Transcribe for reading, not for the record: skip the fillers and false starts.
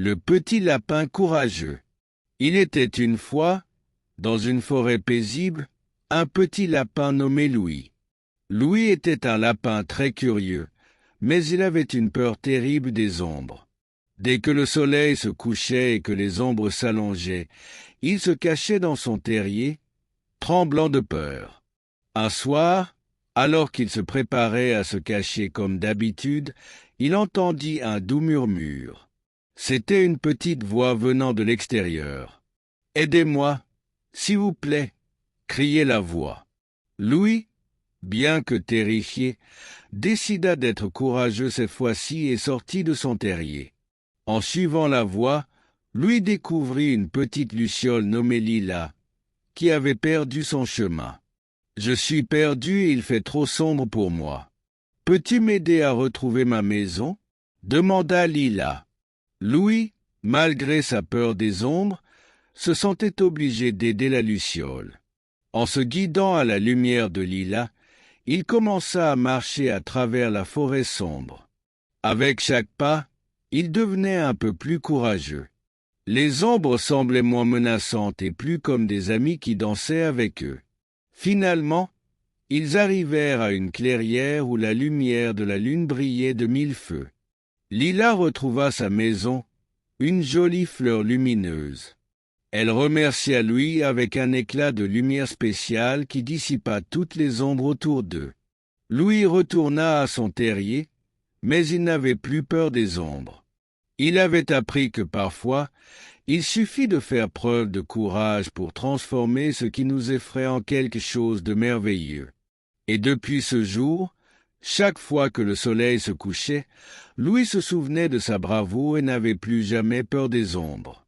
Le petit lapin courageux. Il était une fois, dans une forêt paisible, un petit lapin nommé Louis. Louis était un lapin très curieux, mais il avait une peur terrible des ombres. Dès que le soleil se couchait et que les ombres s'allongeaient, il se cachait dans son terrier, tremblant de peur. Un soir, alors qu'il se préparait à se cacher comme d'habitude, il entendit un doux murmure. C'était une petite voix venant de l'extérieur. « Aidez-moi, s'il vous plaît !» criait la voix. Louis, bien que terrifié, décida d'être courageux cette fois-ci et sortit de son terrier. En suivant la voix, Louis découvrit une petite luciole nommée Lila, qui avait perdu son chemin. « Je suis perdu et il fait trop sombre pour moi. Peux-tu m'aider à retrouver ma maison ?» demanda Lila. Louis, malgré sa peur des ombres, se sentait obligé d'aider la luciole. En se guidant à la lumière de Lila, il commença à marcher à travers la forêt sombre. Avec chaque pas, il devenait un peu plus courageux. Les ombres semblaient moins menaçantes et plus comme des amis qui dansaient avec eux. Finalement, ils arrivèrent à une clairière où la lumière de la lune brillait de mille feux. Lila retrouva sa maison, une jolie fleur lumineuse. Elle remercia Louis avec un éclat de lumière spéciale qui dissipa toutes les ombres autour d'eux. Louis retourna à son terrier, mais il n'avait plus peur des ombres. Il avait appris que parfois, il suffit de faire preuve de courage pour transformer ce qui nous effraie en quelque chose de merveilleux. Et depuis ce jour, chaque fois que le soleil se couchait, Louis se souvenait de sa bravoure et n'avait plus jamais peur des ombres.